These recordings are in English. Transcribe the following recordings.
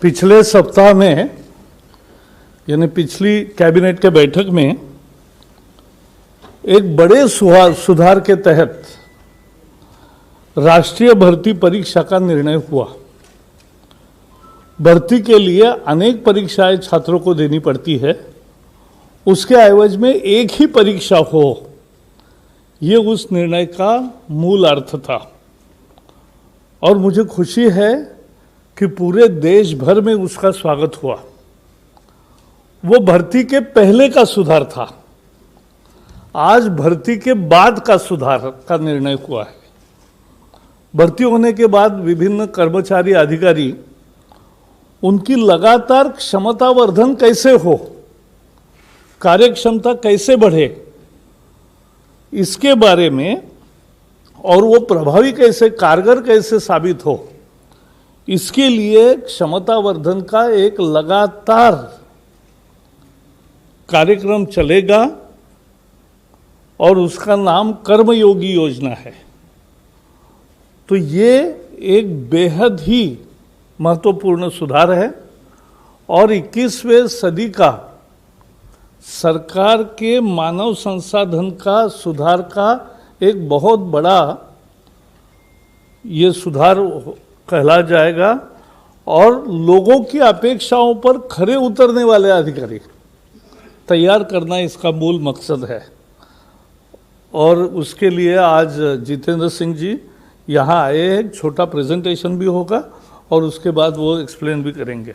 पिछले सप्ताह में यानी पिछली कैबिनेट के बैठक में एक बड़े सुधार के तहत राष्ट्रीय भर्ती परीक्षा का निर्णय हुआ। भर्ती के लिए अनेक परीक्षाएं छात्रों को देनी पड़ती है, उसके एवज में एक ही परीक्षा हो, ये उस निर्णय का मूल अर्थ था। और मुझे खुशी है कि पूरे देश भर में उसका स्वागत हुआ। वो भर्ती के पहले का सुधार था, आज भर्ती के बाद का सुधार का निर्णय हुआ है। भर्ती होने के बाद विभिन्न कर्मचारी अधिकारी उनकी लगातार क्षमतावर्धन कैसे हो, कार्यक्षमता कैसे बढ़े, इसके बारे में और वो प्रभावी कैसे, कारगर कैसे साबित हो, इसके लिए क्षमतावर्धन का एक लगातार कार्यक्रम चलेगा और उसका नाम कर्मयोगी योजना है। तो ये एक बेहद ही महत्वपूर्ण सुधार है और 21वें सदी का सरकार के मानव संसाधन का सुधार का एक बहुत बड़ा ये सुधार कहला जाएगा और लोगों की अपेक्षाओं पर खरे उतरने वाले अधिकारी तैयार करना इसका मूल मकसद है। और उसके लिए आज जितेंद्र सिंह जी यहाँ आए हैं, एक छोटा प्रेजेंटेशन भी होगा और उसके बाद वो एक्सप्लेन भी करेंगे।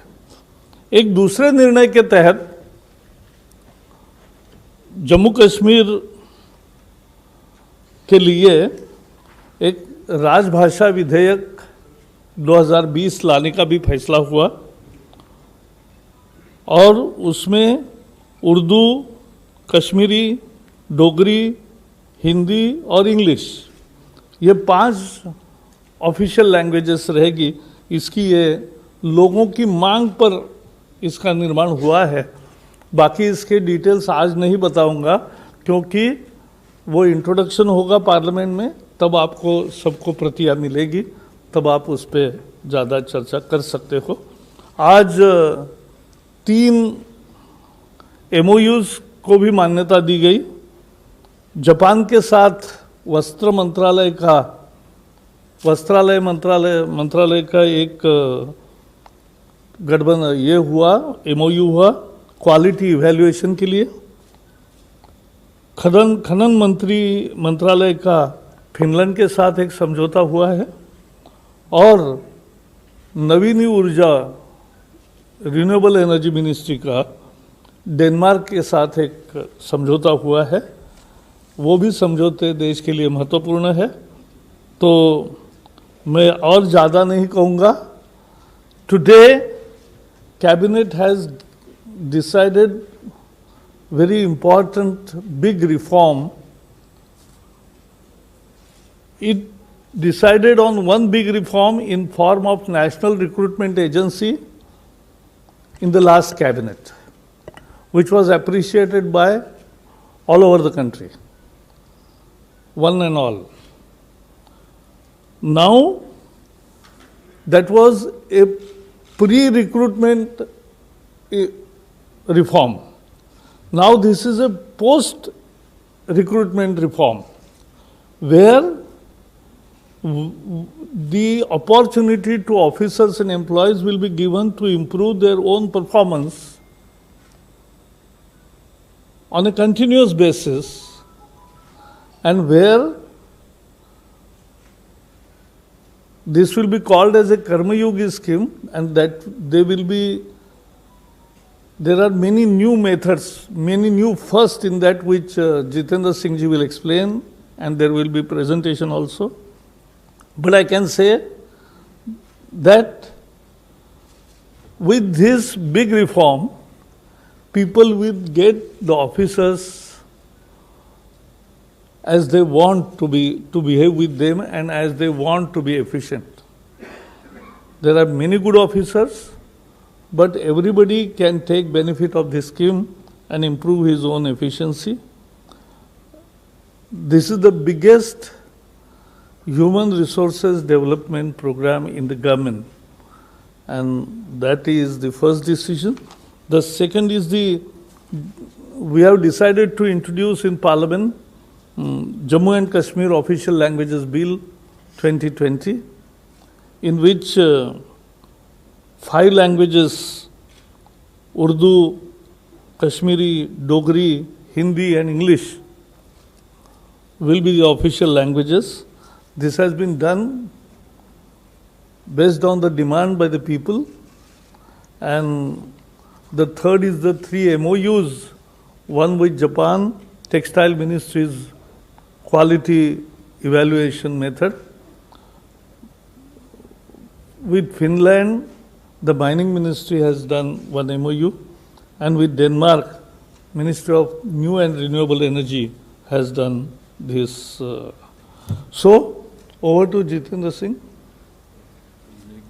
एक दूसरे निर्णय के तहत जम्मू कश्मीर के लिए एक राजभाषा विधेयक 2020 लाने का भी फैसला हुआ और उसमें उर्दू, कश्मीरी, डोगरी, हिंदी और इंग्लिश ये 5 ऑफिशियल लैंग्वेजेस रहेगी। इसकी ये लोगों की मांग पर इसका निर्माण हुआ है। बाकी इसके डिटेल्स आज नहीं बताऊंगा क्योंकि वो इंट्रोडक्शन होगा पार्लियामेंट में, तब आपको सबको प्रतियां मिलेगी, तब आप उस पर ज़्यादा चर्चा कर सकते हो। आज 3 MOUs को भी मान्यता दी गई। जापान के साथ वस्त्रालय मंत्रालय का एक गठबंधन ये हुआ, MOU हुआ क्वालिटी इवैल्यूएशन के लिए। खनन मंत्रालय का फिनलैंड के साथ एक समझौता हुआ है और नवीन ऊर्जा रिन्यूएबल एनर्जी मिनिस्ट्री का डेनमार्क के साथ एक समझौता हुआ है। वो भी समझौते देश के लिए महत्वपूर्ण है। तो मैं और ज़्यादा नहीं कहूँगा। Today cabinet has decided very important big reform. It decided on one big reform in form of National Recruitment Agency in the last cabinet, which was appreciated by all over the country, one and all. Now, that was a pre-recruitment reform. Now this is a post-recruitment reform where the opportunity to officers and employees will be given to improve their own performance on a continuous basis, and where this will be called as a Karma Yogi scheme, and that there are many new methods, many new firsts in that which Jitendra Singh ji will explain, and there will be presentation also. But I can say that with this big reform, people will get the officers as they want to behave with them and as they want to be efficient. There are many good officers, but everybody can take benefit of this scheme and improve his own efficiency. This is the biggest human resources development program in the government, and that is the first decision. The second is we have decided to introduce in Parliament Jammu and Kashmir Official Languages Bill 2020, in which 5 languages, Urdu, Kashmiri, Dogri, Hindi and English, will be the official languages. This has been done based on the demand by the people. And the third is the 3 MOUs, one with Japan, Textile Ministry's quality evaluation method. With Finland, the Mining Ministry has done 1 MOU, and with Denmark, Ministry of New and Renewable Energy has done this. So, over to Jitendra Singh.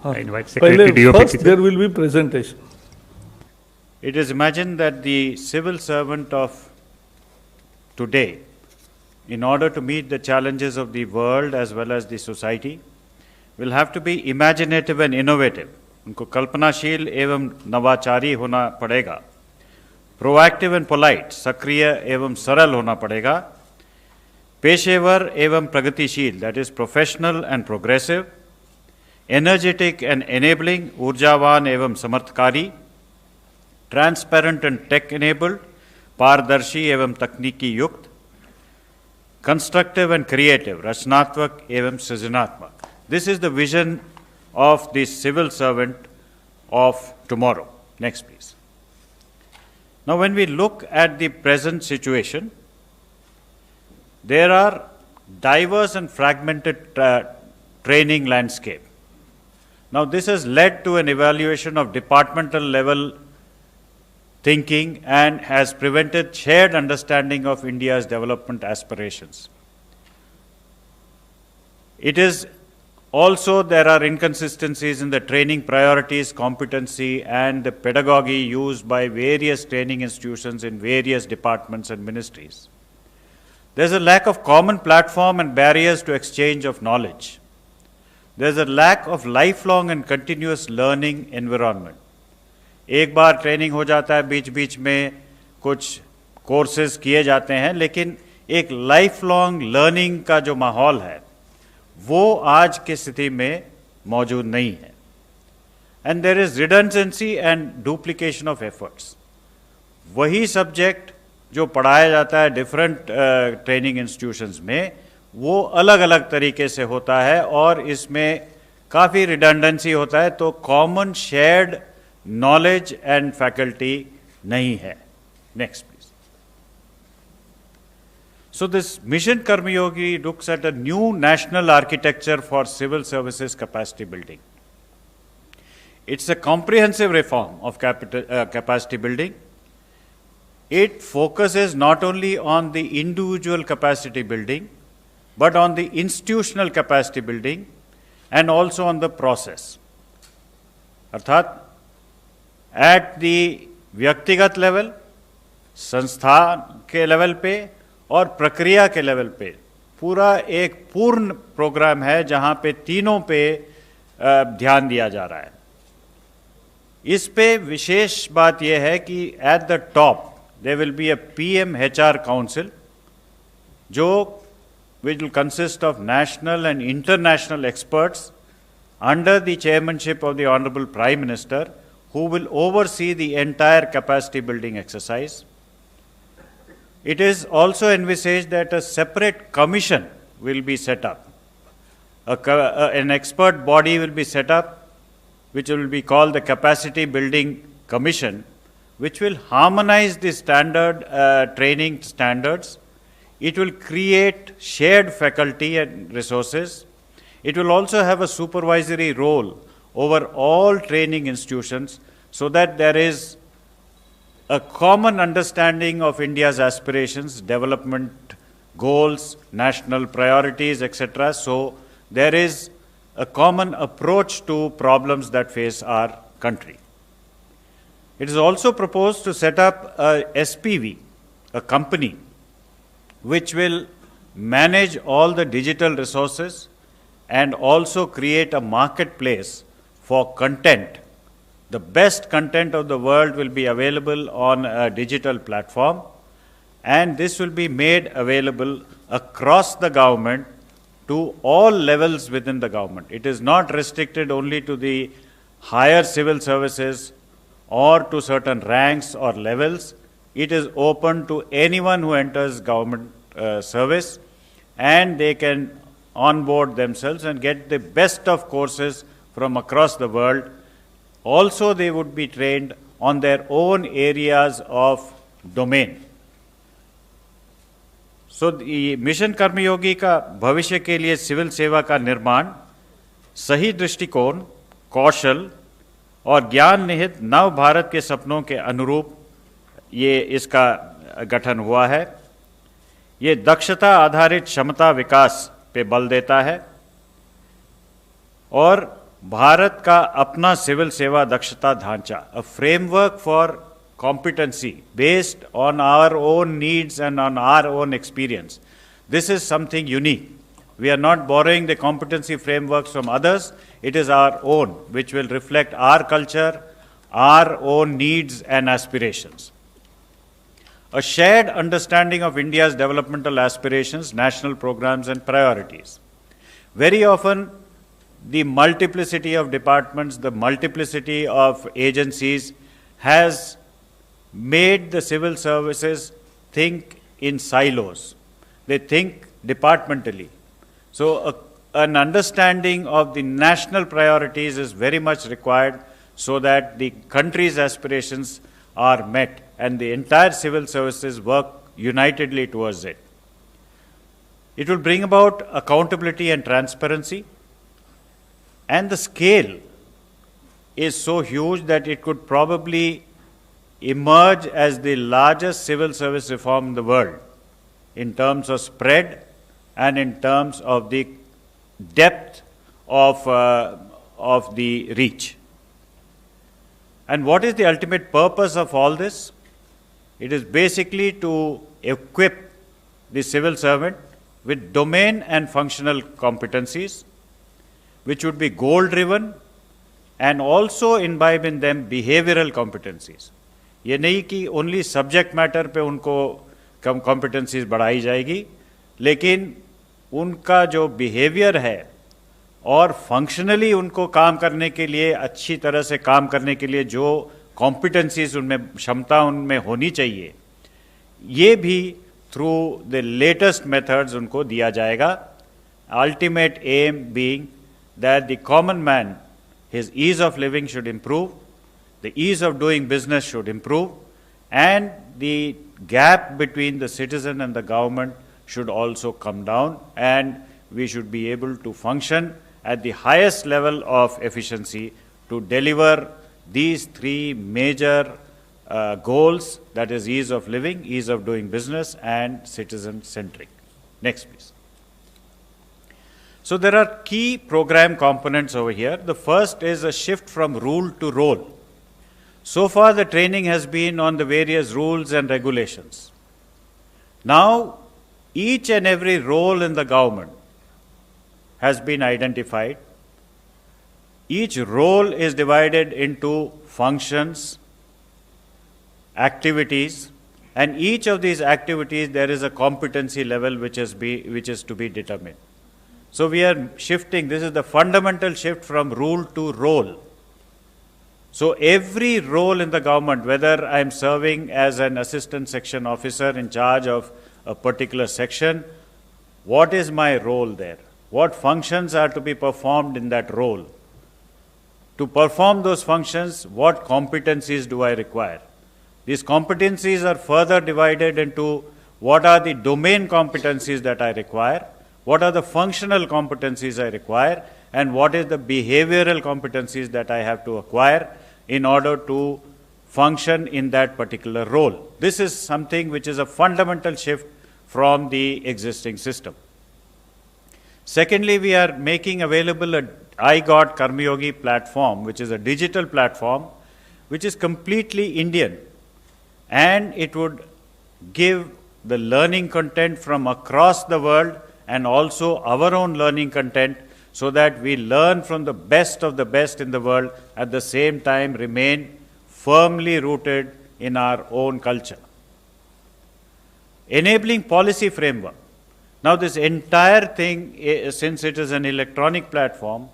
I invite Secretary DOP. First, there will be presentation. It is imagined that the civil servant of today, in order to meet the challenges of the world as well as the society, will have to be imaginative and innovative. उनको कल्पनाशील एवं नवाचारी होना पड़ेगा, proactive and polite, सक्रिय एवं सरल होना पड़ेगा, पेशेवर एवं प्रगतिशील, that is professional and progressive, energetic and enabling, ऊर्जावान एवं समर्थकारी, ट्रांसपेरेंट एंड टेक एनेबल्ड, पारदर्शी एवं तकनीकी युक्त, कंस्ट्रक्टिव एंड क्रिएटिव, रचनात्मक एवं सृजनात्मक. This is the vision of the civil servant of tomorrow. Next, please. Now, when we look at the present situation, there are diverse and fragmented training landscape. Now, this has led to an evaluation of departmental level thinking and has prevented shared understanding of India's development aspirations. It is also, there are inconsistencies in the training priorities, competency, and the pedagogy used by various training institutions in various departments and ministries. There's a lack of common platform and barriers to exchange of knowledge. There's a lack of lifelong and continuous learning environment. एक बार training हो जाता है, बीच बीच में कुछ courses किए जाते हैं, लेकिन एक लाइफ लॉन्ग लर्निंग का जो माहौल है वो आज की स्थिति में मौजूद नहीं है. And there is redundancy and duplication of efforts. वही सब्जेक्ट जो पढ़ाया जाता है डिफरेंट ट्रेनिंग इंस्टीट्यूशंस में, वो अलग अलग तरीके से होता है और इसमें काफ़ी रिडंडेंसी होता है, तो common shared knowledge and faculty नहीं है. Next. So this Mission Karmayogi looks at a new national architecture for civil services capacity building. It's a comprehensive reform of capacity building. It focuses not only on the individual capacity building, but on the institutional capacity building and also on the process. अर्थात at the व्यक्तिगत level, संस्था के level पे और प्रक्रिया के level पे पूरा एक पूर्ण प्रोग्राम है जहां पे तीनों पे ध्यान दिया जा रहा है. इस पे विशेष बात यह है कि at the top there will be a PM HR council जो will consist of national and international experts under the chairmanship of the honourable prime minister, who will oversee the entire capacity building exercise. It is also envisaged that a separate commission will be set up. An expert body will be set up, which will be called the Capacity Building Commission, which will harmonize the standard training standards. It will create shared faculty and resources. It will also have a supervisory role over all training institutions so that there is a common understanding of India's aspirations, development goals, national priorities, etc. So there is a common approach to problems that face our country. It is also proposed to set up a SPV, a company, which will manage all the digital resources and also create a marketplace for content The best content of the world will be available on a digital platform, and this will be made available across the government to all levels within the government. It is not restricted only to the higher civil services or to certain ranks or levels. It is open to anyone who enters government service, and they can onboard themselves and get the best of courses from across the world. Also, they would be trained on their own areas of domain. So, the mission Karmayogi का भविष्य के लिए civil सेवा का निर्माण सही दृष्टिकोण, कौशल और ज्ञान निहित नव भारत के सपनों के अनुरूप ये इसका गठन हुआ है। ये दक्षता आधारित क्षमता विकास पे बल देता है और भारत का अपना सिविल सेवा दक्षता ढांचा, a framework for competency based on our own needs and on our own experience. This is something unique. We are not borrowing the competency frameworks from others. It is our own, which will reflect our culture, our own needs and aspirations. A shared understanding of India's developmental aspirations, national programs and priorities. Very often, the multiplicity of departments, the multiplicity of agencies has made the civil services think in silos. They think departmentally. So an understanding of the national priorities is very much required so that the country's aspirations are met and the entire civil services work unitedly towards it. It will bring about accountability and transparency, and the scale is so huge that it could probably emerge as the largest civil service reform in the world in terms of spread and in terms of the depth of the reach. And what is the ultimate purpose of all this? It is basically to equip the civil servant with domain and functional competencies, which would be goal-driven and also imbibe in them behavioral competencies. ये नहीं कि only subject matter पे उनको competencies बढ़ाई जाएगी, लेकिन उनका जो बिहेवियर है और फंक्शनली उनको काम करने के लिए, अच्छी तरह से काम करने के लिए जो कॉम्पिटेंसीज उनमें, क्षमता उनमें होनी चाहिए, ये भी थ्रू द लेटेस्ट मेथड्स उनको दिया जाएगा. Ultimate aim being that the common man, his ease of living should improve, the ease of doing business should improve, and the gap between the citizen and the government should also come down, and we should be able to function at the highest level of efficiency to deliver these three major goals, that is ease of living, ease of doing business, and citizen-centric. Next, please. So there are key program components over here. The first is a shift from rule to role. So far, the training has been on the various rules and regulations. Now, each and every role in the government has been identified. Each role is divided into functions, activities, and each of these activities there is a competency level which is to be determined. So we are shifting, this is the fundamental shift from rule to role. So every role in the government, whether I am serving as an assistant section officer in charge of a particular section, what is my role there? What functions are to be performed in that role? To perform those functions, what competencies do I require? These competencies are further divided into what are the domain competencies that I require, what are the functional competencies I require, and what is the behavioral competencies that I have to acquire in order to function in that particular role. This is something which is a fundamental shift from the existing system. Secondly, we are making available a iGOT Karmayogi platform, which is a digital platform, which is completely Indian, and it would give the learning content from across the world and also our own learning content, so that we learn from the best of the best in the world, at the same time remain firmly rooted in our own culture. Enabling policy framework. Now this entire thing, since it is an electronic platform,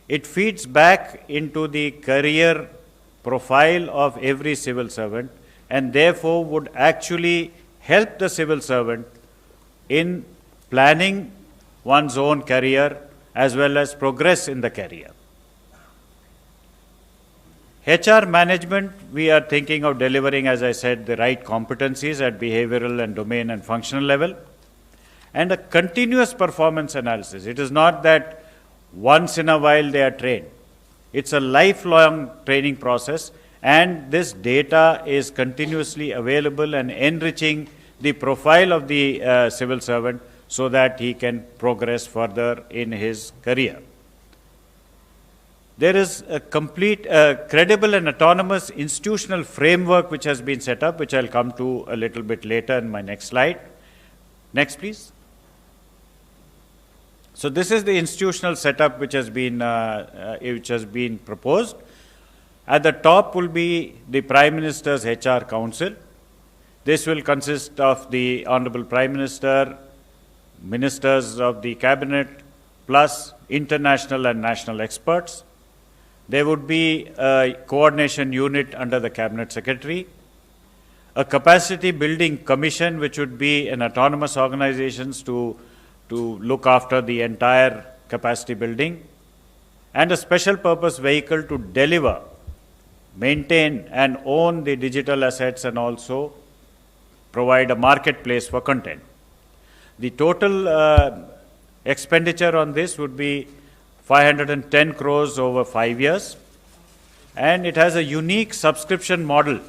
it feeds back into the career profile of every civil servant, and therefore would actually help the civil servant in planning one's own career as well as progress in the career. HR management, we are thinking of delivering, as I said, the right competencies at behavioral and domain and functional level, and a continuous performance analysis. It is not that once in a while they are trained. It's a lifelong training process, and this data is continuously available and enriching the profile of the civil servant so that he can progress further in his career. There is a complete, credible and autonomous institutional framework which has been set up, which I'll come to a little bit later in my next slide. Next, please. So this is the institutional setup which has been proposed. At the top will be the Prime Minister's HR Council. This will consist of the Honorable Prime Minister, ministers of the Cabinet, plus international and national experts. There would be a coordination unit under the Cabinet Secretary, a capacity building commission which would be an autonomous organization to look after the entire capacity building, and a special purpose vehicle to deliver, maintain and own the digital assets and also provide a marketplace for content. The total expenditure on this would be 510 crores over 5 years, and it has a unique subscription model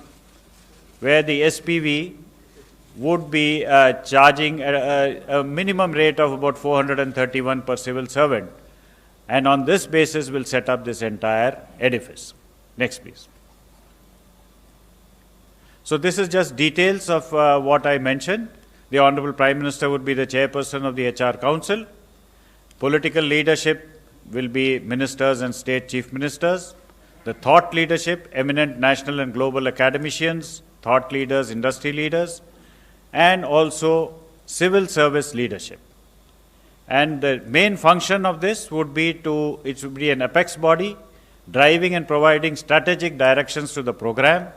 where the SPV would be charging a minimum rate of about 431 per civil servant, and on this basis will set up this entire edifice. Next, please. So this is just details of what I mentioned. The Honorable Prime Minister would be the chairperson of the HR Council. Political leadership will be ministers and state chief ministers. The thought leadership, eminent national and global academicians, thought leaders, industry leaders, and also civil service leadership. And the main function of this would be it would be an apex body, driving and providing strategic directions to the program,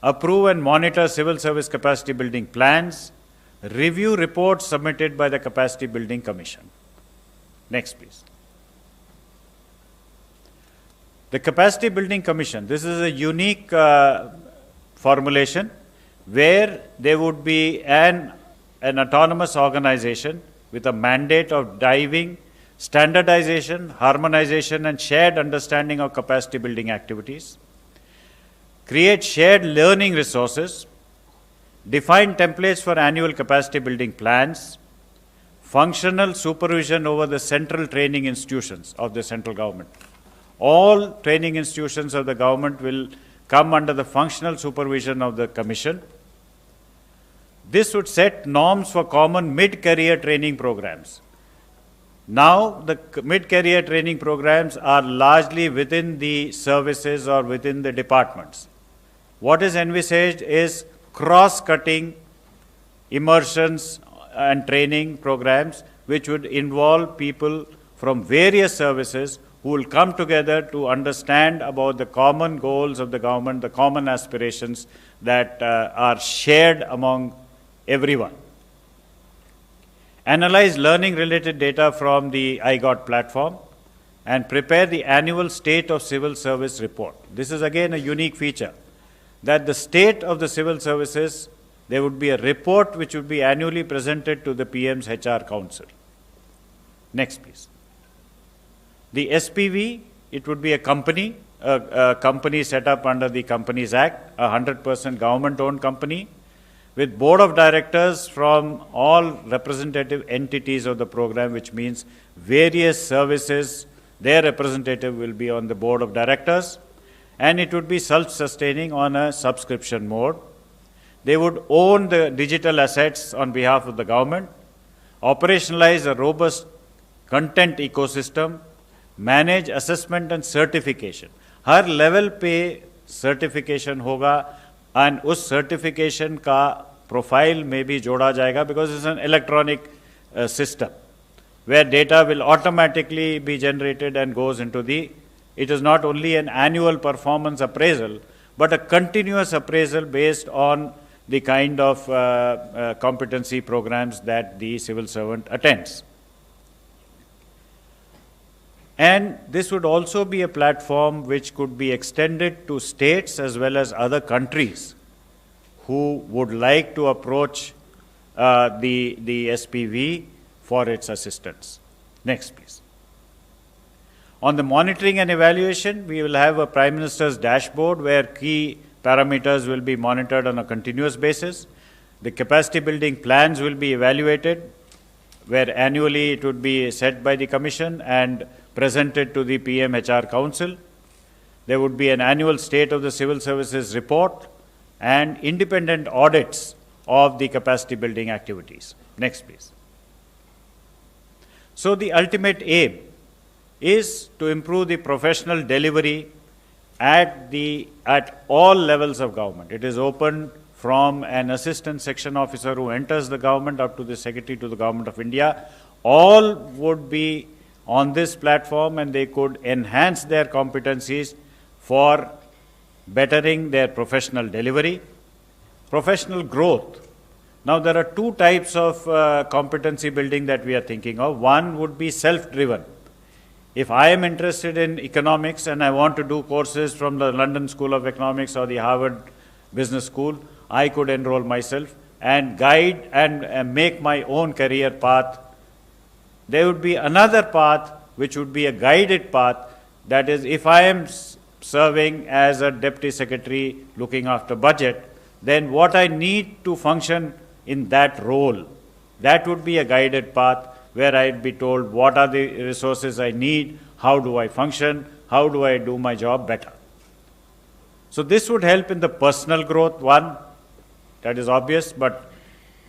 approve and monitor civil service capacity building plans, review reports submitted by the Capacity Building Commission. Next, please. The Capacity Building Commission, this is a unique formulation where there would be an autonomous organization with a mandate of driving standardization, harmonization, and shared understanding of capacity building activities, create shared learning resources, define templates for annual capacity building plans, functional supervision over the central training institutions of the central government. All training institutions of the government will come under the functional supervision of the Commission. This would set norms for common mid-career training programs. Now, the mid-career training programs are largely within the services or within the departments. What is envisaged is cross-cutting immersions and training programs which would involve people from various services who will come together to understand about the common goals of the government, the common aspirations that are shared among everyone. Analyze learning-related data from the iGOT platform and prepare the annual State of Civil Service report. This is again a unique feature, that the state of the civil services, there would be a report which would be annually presented to the PM's HR Council. Next, please. The SPV, it would be a company set up under the Companies Act, a 100% government-owned company, with board of directors from all representative entities of the program, which means various services, their representative will be on the board of directors, and it would be self-sustaining on a subscription mode. They would own the digital assets on behalf of the government, operationalize a robust content ecosystem, manage assessment and certification. Her level पे certification होगा and उस certification का profile में भी जोड़ा जाएगा because it's an electronic system where data will automatically be generated and goes into the, it is not only an annual performance appraisal, but a continuous appraisal based on the kind of competency programs that the civil servant attends. And this would also be a platform which could be extended to states as well as other countries who would like to approach the SPV for its assistance. Next, please. On the monitoring and evaluation, we will have a Prime Minister's dashboard where key parameters will be monitored on a continuous basis. The capacity building plans will be evaluated, where annually it would be set by the Commission and presented to the PM HR Council. There would be an annual State of the Civil Services report and independent audits of the capacity building activities. Next, please. So the ultimate aim is to improve the professional delivery at all levels of government. It is open from an assistant section officer who enters the government up to the secretary to the Government of India. All would be on this platform and they could enhance their competencies for bettering their professional delivery. Professional growth. Now there are two types of competency building that we are thinking of. One would be self-driven. If I am interested in economics and I want to do courses from the London School of Economics or the Harvard Business School, I could enroll myself and guide and make my own career path. There would be another path which would be a guided path. That is, if I am serving as a deputy secretary looking after budget, then what I need to function in that role, that would be a guided path where I'd be told what are the resources I need, how do I function, how do I do my job better. So this would help in the personal growth, one, that is obvious, but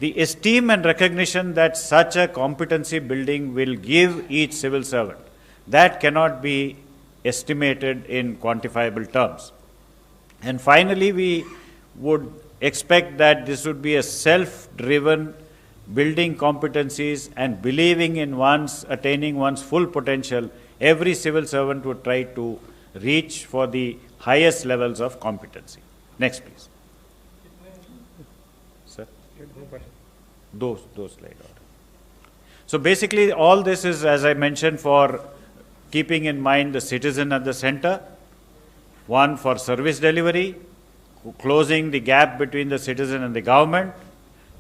the esteem and recognition that such a competency building will give each civil servant, that cannot be estimated in quantifiable terms. And finally, we would expect that this would be a self-driven building competencies and believing in attaining one's full potential. Every civil servant would try to reach for the highest levels of competency. Next, please. Sir? Those slide. So basically all this is, as I mentioned, for keeping in mind the citizen at the center. One, for service delivery, closing the gap between the citizen and the government,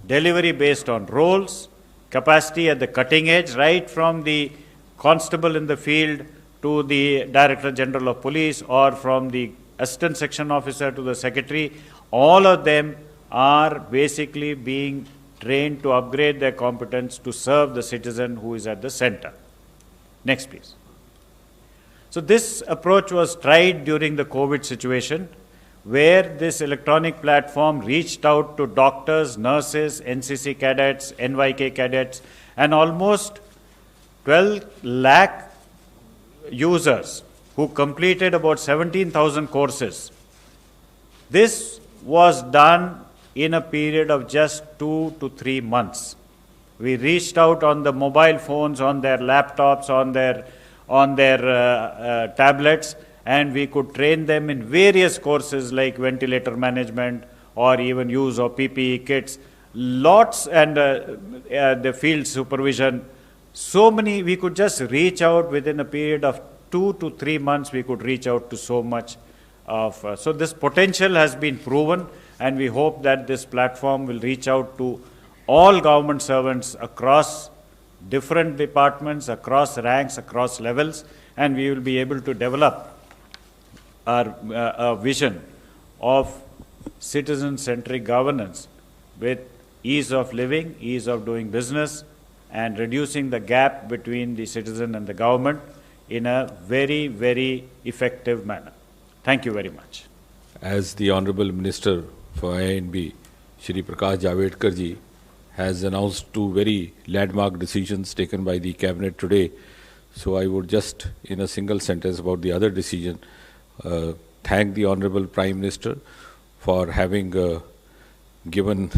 delivery based on roles, capacity at the cutting edge, right from the constable in the field to the Director General of Police, or from the assistant section officer to the secretary. All of them are basically being trained to upgrade their competence to serve the citizen who is at the center. Next, please. So this approach was tried during the COVID situation, where this electronic platform reached out to doctors, nurses, NCC cadets, NYK cadets, and almost 12 lakh users who completed about 17,000 courses. This was done in a period of just 2 to 3 months. We reached out on the mobile phones, on their laptops, on their tablets, and we could train them in various courses like ventilator management or even use of PPE kits, lots, and the field supervision. So many, we could just reach out within a period of 2 to 3 months, we could reach out to so much of, so this potential has been proven, and we hope that this platform will reach out to all government servants across different departments, across ranks, across levels, and we will be able to develop our vision of citizen-centric governance with ease of living, ease of doing business, and reducing the gap between the citizen and the government in a very, very effective manner. Thank you very much. As the Honorable Minister for INB, Shri Prakash Javadekar ji, has announced two very landmark decisions taken by the Cabinet today. So I would just, in a single sentence about the other decision, thank the Honorable Prime Minister for having given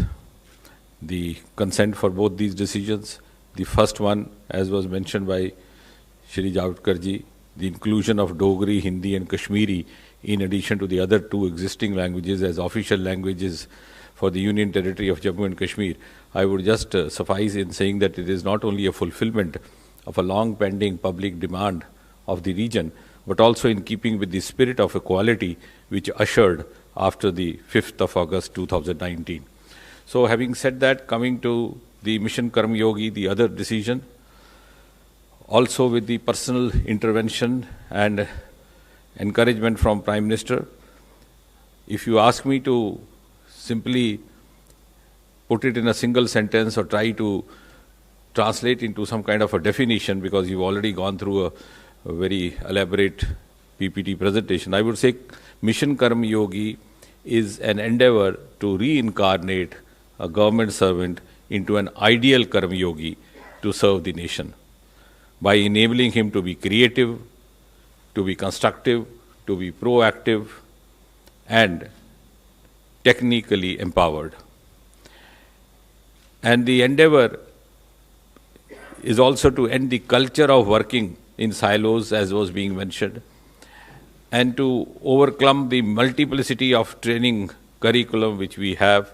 the consent for both these decisions. The first one, as was mentioned by Shri Javadekar ji, the inclusion of Dogri, Hindi and Kashmiri in addition to the other two existing languages as official languages for the Union Territory of Jammu and Kashmir. I would just suffice in saying that it is not only a fulfillment of a long pending public demand of the region, but also in keeping with the spirit of equality which ushered after the 5th of August 2019. So having said that, coming to the Mission Karma Yogi, the other decision, also with the personal intervention and encouragement from Prime Minister, if you ask me to simply put it in a single sentence or try to translate into some kind of a definition, because you've already gone through a very elaborate PPT presentation, I would say Mission Karma Yogi is an endeavor to reincarnate a government servant into an ideal Karma Yogi to serve the nation by enabling him to be creative, to be constructive, to be proactive and technically empowered. And the endeavor is also to end the culture of working in silos, as was being mentioned, and to overcome the multiplicity of training curriculum which we have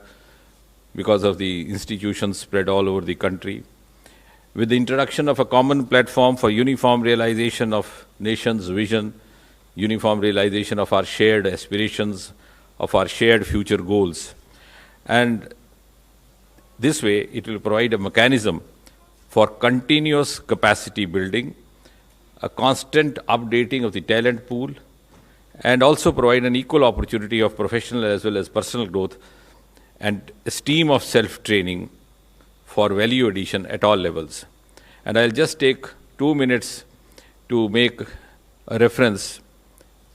because of the institutions spread all over the country, with the introduction of a common platform for uniform realization of nation's vision, uniform realization of our shared aspirations, of our shared future goals. And this way, it will provide a mechanism for continuous capacity building, a constant updating of the talent pool, and also provide an equal opportunity of professional as well as personal growth and esteem of self-training for value addition at all levels. And I'll just take 2 minutes to make a reference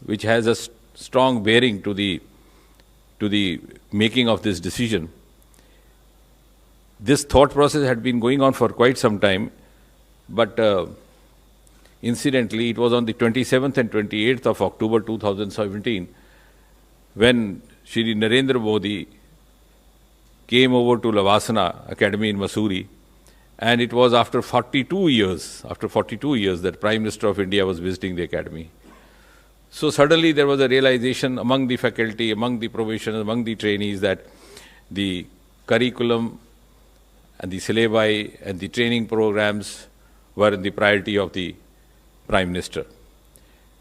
which has a strong bearing to the making of this decision. This thought process had been going on for quite some time, but incidentally, it was on the 27th and 28th of October 2017 when Shri Narendra Modi came over to Lavasana Academy in Mussoorie, and it was after 42 years that Prime Minister of India was visiting the academy. So suddenly there was a realization among the faculty, among the probationers, among the trainees that the curriculum and the syllabi and the training programs were in the priority of the Prime Minister.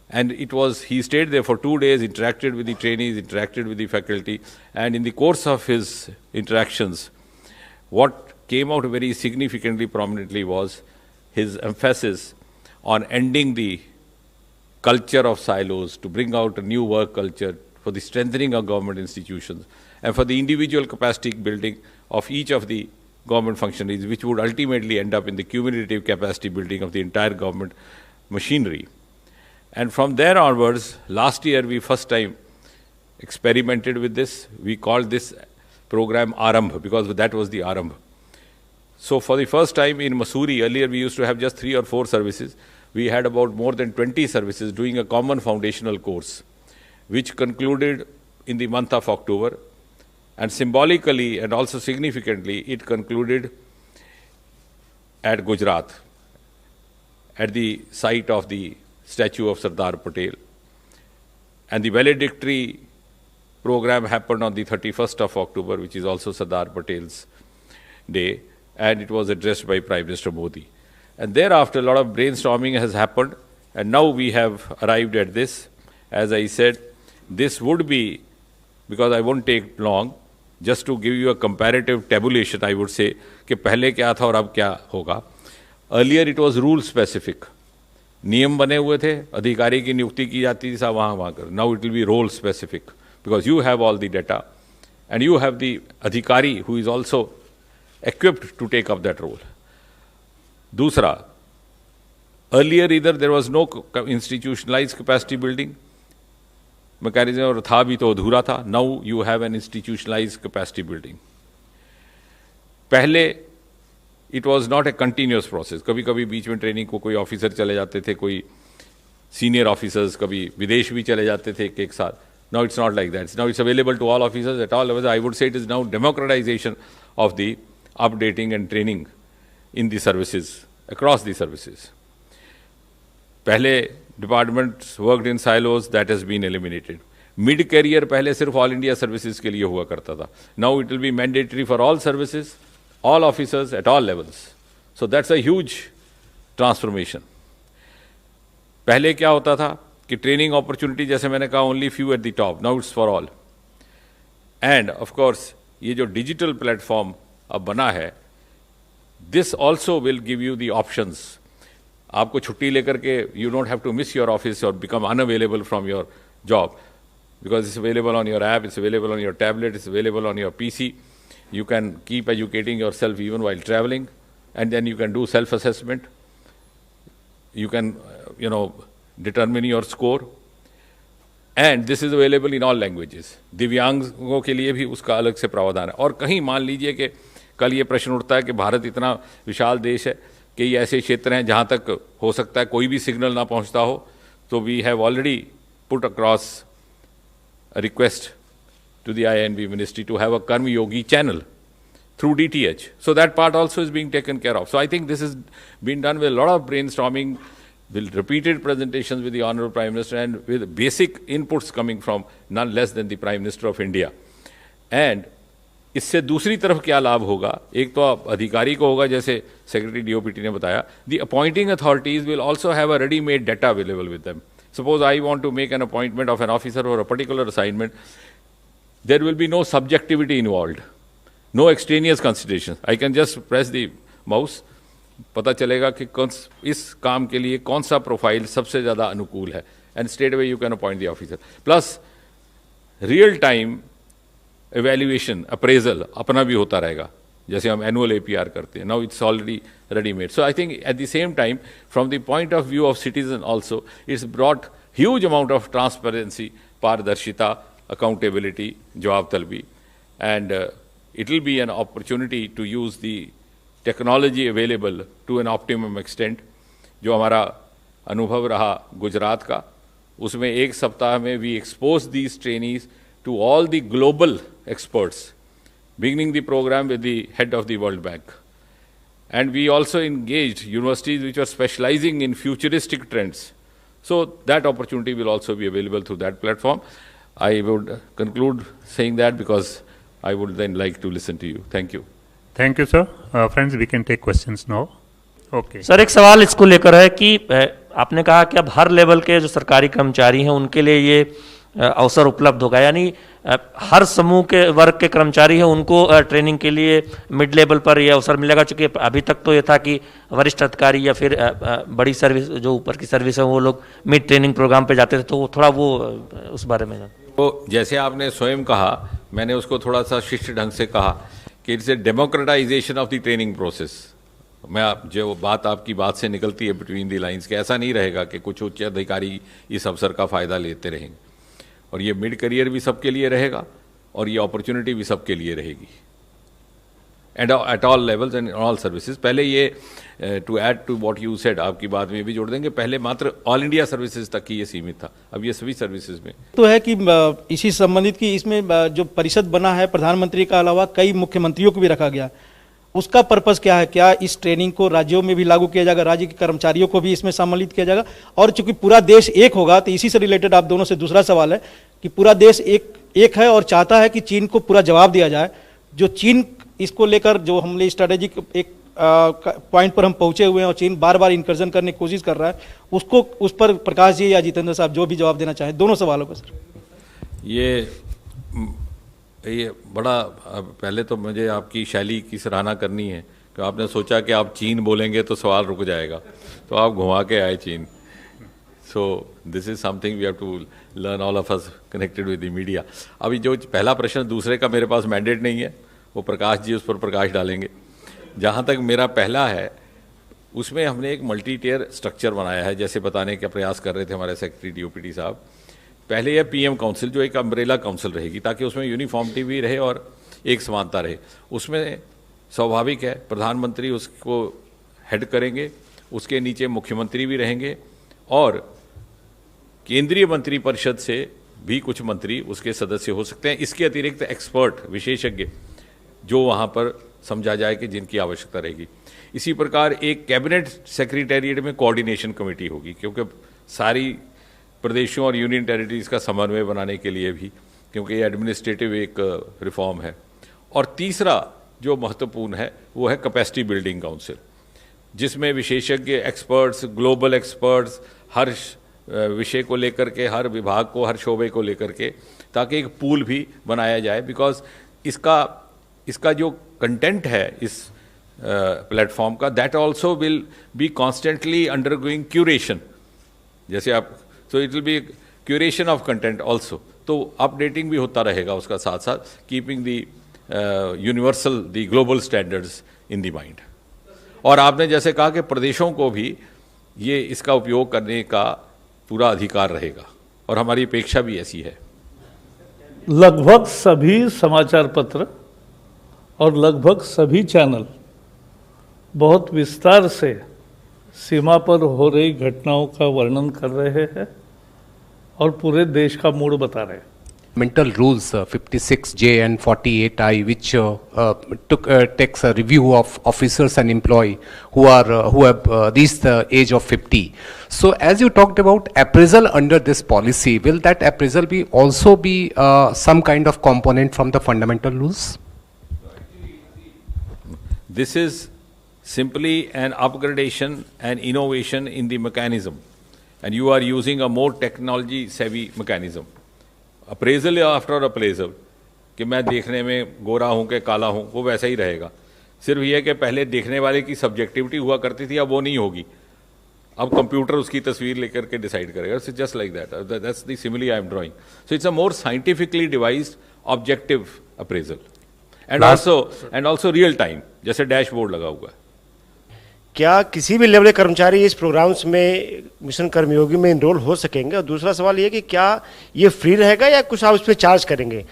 And he stayed there for 2 days, interacted with the trainees, interacted with the faculty, and in the course of his interactions, what came out very significantly, prominently was his emphasis on ending the culture of silos, to bring out a new work culture for the strengthening of government institutions and for the individual capacity building of each of the government functionaries, which would ultimately end up in the cumulative capacity building of the entire government machinery. And from there onwards, last year we first time experimented with this. We called this program Arambh because that was the Arambh. So for the first time in Mussoorie, earlier we used to have just 3 or 4 services. We had about more than 20 services doing a common foundational course, which concluded in the month of October. And symbolically and also significantly, it concluded at Gujarat, at the site of the statue of Sardar Patel. And the valedictory program happened on the 31st of October, which is also Sardar Patel's day, and it was addressed by Prime Minister Modi. And thereafter, a lot of brainstorming has happened, and now we have arrived at this. As I said, this would be, because I won't take long, just to give you a comparative tabulation, I would say, कि पहले क्या था और अब क्या होगा. Earlier it was rule specific. नियम बने हुए थे, अधिकारी की नियुक्ति की जाती थी, वहाँ कर. Now it will be role specific, because you have all the data, and you have the adhikari who is also equipped to take up that role. दूसरा, earlier either there was no institutionalized capacity building mechanism और था भी तो अधूरा था. Now you have an institutionalized capacity building. पहले it was not a continuous process. कभी कभी बीच में ट्रेनिंग को कोई ऑफिसर चले जाते थे, कोई सीनियर ऑफिसर्स कभी विदेश भी चले जाते थे एक साथ। Now it's not like that, now it's available to all officers at all levels. I would say it is now democratisation of the updating and training in the services across the services. पहले departments worked in silos, that has been eliminated. Mid career पहले सिर्फ all India services के लिए हुआ करता था, now it will be mandatory for all services, all officers at all levels. So that's a huge transformation. पहले क्या होता था कि ट्रेनिंग अपॉर्चुनिटी, जैसे मैंने कहा, only few at the top, now it's for all. And of course ये जो डिजिटल प्लेटफॉर्म अब बना है, this also will give you the options. आपको छुट्टी लेकर के you don't have to miss your office और become unavailable from your job, because it's available on your app, it's available on your tablet, it's available on your PC. You can keep educating yourself even while traveling, and then you can do self-assessment. You can, determine your score. And this is available in all languages. दिव्यांगों के लिए भी उसका अलग से प्रावधान है। और कहीं मान लीजिए कि कल ये प्रश्न उठता है कि भारत इतना विशाल देश है कि ये ऐसे क्षेत्र हैं जहाँ तक हो सकता है कोई भी सिग्नल ना पहुँचता हो, तो we have already put across a request to the INB ministry to have a Karma Yogi channel through DTH. So that part also is being taken care of. So I think this has been done with a lot of brainstorming, with repeated presentations with the Honorable Prime Minister, and with basic inputs coming from none less than the Prime Minister of India. And इससे दूसरी तरफ क्या लाभ होगा? एक तो अधिकारी को होगा, जैसे सेक्रेटरी DOPT ने बताया, the appointing authorities will also have a ready-made data available with them. Suppose I want to make an appointment of an officer for a particular assignment, there will be no subjectivity involved, no extraneous considerations. I can just press the mouse, पता चलेगा कि इस काम के लिए कौन सा profile सबसे ज़्यादा अनुकूल है, and straight away you can appoint the officer. Plus real time evaluation, appraisal अपना भी होता रहेगा, जैसे हम annual APR करते हैं. Now it's already ready made. So I think at the same time, from the point of view of citizen also, it's brought huge amount of transparency, पारदर्शिता, accountability, jawab talbi, and it will be an opportunity to use the technology available to an optimum extent. जो हमारा अनुभव रहा गुजरात का, उसमें एक सप्ताह में we expose these trainees to all the global experts, beginning the program with the head of the World Bank. And we also engaged universities which are specializing in futuristic trends. So that opportunity will also be available through that platform. I would conclude saying that because I would then like to listen to you. Thank you. Thank you, sir. Friends, we can take questions now. Okay. Sir, एक सवाल इसको लेकर है कि आपने कहा कि अब हर लेवल के जो सरकारी कर्मचारी हैं उनके लिए ये अवसर उपलब्ध होगा, यानी हर समूह के वर्ग के कर्मचारी हैं उनको ट्रेनिंग के लिए मिड लेवल पर ये अवसर मिलेगा। चूँकि अभी तक तो ये था कि वरिष्ठ अधिकारी या फिर बड़ी सर्विस जो ऊपर की सर्विस है वो लोग मिड ट्रेनिंग प्रोग्राम पे जाते थे, तो थोड़ा वो उस बारे में। तो जैसे आपने स्वयं कहा, मैंने उसको थोड़ा सा शिष्ट ढंग से कहा कि it's a democratisation of the training process. जो बात आपकी बात से निकलती है बिटवीन दी लाइंस, कि ऐसा नहीं रहेगा कि कुछ उच्च अधिकारी इस अवसर का फ़ायदा लेते रहेंगे, और ये मिड करियर भी सबके लिए रहेगा और ये अपॉर्चुनिटी भी सबके लिए रहेगी, and at all levels and all services. पहले ये to add to what you said, आपकी बात में भी जोड़ देंगे, पहले मात्र ऑल इंडिया सर्विसेज तक ही ये सीमित था, अब ये सभी सर्विसेज में तो है कि इसी संबंधित की इसमें जो परिषद बना है, प्रधानमंत्री के अलावा कई मुख्यमंत्रियों को भी रखा गया। उसका पर्पस क्या है? क्या इस ट्रेनिंग को राज्यों में भी लागू किया जाएगा, राज्य के कर्मचारियों को भी इसमें सम्मिलित किया जाएगा? और चूंकि पूरा देश एक होगा, तो इसी से रिलेटेड आप दोनों से दूसरा सवाल है कि पूरा देश एक है और चाहता है कि चीन को पूरा जवाब दिया जाए। जो चीन इसको लेकर जो हमने स्ट्रेटेजिक एक पॉइंट पर हम पहुंचे हुए हैं और चीन बार बार इंकर्जन करने की कोशिश कर रहा है, उसको उस पर प्रकाश जी या जितेंद्र साहब जो भी जवाब देना चाहें, दोनों सवालों पर। सर, ये बड़ा, पहले तो मुझे आपकी शैली की सराहना करनी है कि आपने सोचा कि आप चीन बोलेंगे तो सवाल रुक जाएगा, तो आप घुमा के आए चीन। So this is something we have to learn all of us connected with the media. अभी जो पहला प्रश्न, दूसरे का मेरे पास मैंडेट नहीं है, वो प्रकाश जी उस पर प्रकाश डालेंगे। जहाँ तक मेरा पहला है, उसमें हमने एक मल्टी टियर स्ट्रक्चर बनाया है, जैसे बताने का प्रयास कर रहे थे हमारे सेक्रेटरी DOPT साहब। पहले यह PM काउंसिल जो एक अम्ब्रेला काउंसिल रहेगी, ताकि उसमें यूनिफॉर्मिटी भी रहे और एक समानता रहे। उसमें स्वाभाविक है, प्रधानमंत्री उसको हेड करेंगे, उसके नीचे मुख्यमंत्री भी रहेंगे और केंद्रीय मंत्रिपरिषद से भी कुछ मंत्री उसके सदस्य हो सकते हैं। इसके अतिरिक्त एक्सपर्ट, विशेषज्ञ जो वहाँ पर समझा जाए कि जिनकी आवश्यकता रहेगी। इसी प्रकार एक कैबिनेट सेक्रेटेरिएट में कोऑर्डिनेशन कमेटी होगी, क्योंकि सारी प्रदेशों और यूनियन टेरिटरीज का समन्वय बनाने के लिए भी, क्योंकि ये एडमिनिस्ट्रेटिव एक रिफॉर्म है। और तीसरा जो महत्वपूर्ण है वो है कैपेसिटी बिल्डिंग काउंसिल, जिसमें विशेषज्ञ एक्सपर्ट्स, ग्लोबल एक्सपर्ट्स, हर विषय को लेकर के, हर विभाग को, हर शोबे को लेकर के, ताकि एक पूल भी बनाया जाए। बिकॉज इसका जो कंटेंट है इस प्लेटफॉर्म का, that also will be constantly undergoing curation. जैसे आप, so it will be curation of content also, तो अपडेटिंग भी होता रहेगा उसका साथ साथ, keeping the universal, the global standards in the mind. और आपने जैसे कहा कि प्रदेशों को भी ये इसका उपयोग करने का पूरा अधिकार रहेगा, और हमारी अपेक्षा भी ऐसी है। लगभग सभी समाचार पत्र और लगभग सभी चैनल बहुत विस्तार से सीमा पर हो रही घटनाओं का वर्णन कर रहे हैं और पूरे देश का मूड बता रहे हैं। Mental rules 56J and 48I, which takes a review of officers and employee who have reached the age of 50. So, as you talked about appraisal under this policy, will that appraisal be also be some kind of component from the fundamental rules? This is simply an upgradation and innovation in the mechanism, and you are using a more technology savvy mechanism. Appraisal या after appraisal कि मैं देखने में गोरा हूँ कि काला हूँ, वो वैसा ही रहेगा। सिर्फ ये कि पहले देखने वाले की सब्जेक्टिविटी हुआ करती थी, अब वो नहीं होगी। अब कंप्यूटर उसकी तस्वीर लेकर के डिसाइड करेगा। It's just like that, that's the simile I am drawing. So it's a more scientifically devised objective appraisal and also real time, जैसे डैशबोर्ड लगा हुआ है। क्या किसी भी लेवल के कर्मचारी इस प्रोग्राम्स में, मिशन कर्मयोगी में इनरोल हो सकेंगे? और दूसरा सवाल ये कि क्या ये फ्री रहेगा या कुछ आप उस पर चार्ज करेंगे?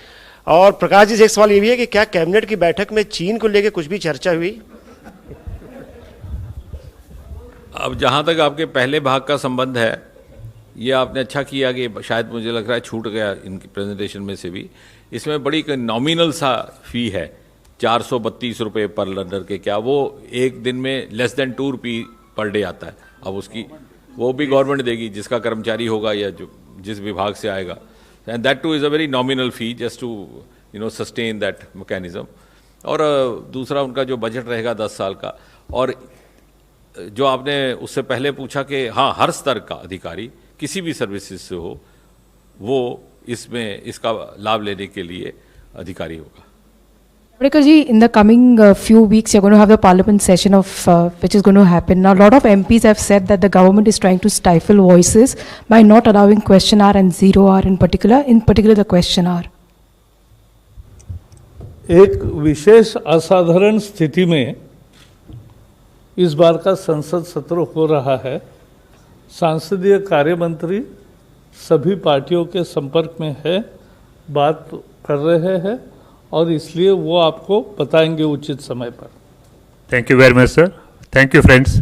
और प्रकाश जी से एक सवाल ये भी है कि क्या कैबिनेट की बैठक में चीन को लेकर कुछ भी चर्चा हुई? अब जहाँ तक आपके पहले भाग का संबंध है, ये आपने अच्छा किया कि शायद मुझे लग रहा है छूट गया इनकी प्रेजेंटेशन में से भी। इसमें बड़ी नॉमिनल सा फी है, 432 रुपये पर लर्नर के। क्या वो एक दिन में लेस देन 2 रुपये पर डे आता है? अब उसकी वो भी गवर्नमेंट देगी, जिसका कर्मचारी होगा या जो जिस विभाग से आएगा। And that too is a very nominal fee just to sustain that mechanism. और दूसरा उनका जो बजट रहेगा 10 साल का। और जो आपने उससे पहले पूछा कि हाँ, हर स्तर का अधिकारी किसी भी सर्विसेज से हो, वो इसमें इसका लाभ लेने के लिए अधिकारी होगा। Javadekar ji, in the coming few weeks, you're going to have the parliament session of which is going to happen. Now, a lot of MPs have said that the government is trying to stifle voices by not allowing question hour and zero hour in particular the question hour. एक विशेष असाधारण स्थिति में इस बार का संसद सत्र हो रहा है। सांसदीय कार्य मंत्री सभी पार्टियों के संपर्क में है, बात कर रहे हैं और इसलिए वो आपको बताएंगे उचित समय पर। Thank you very much, sir. Thank you, friends.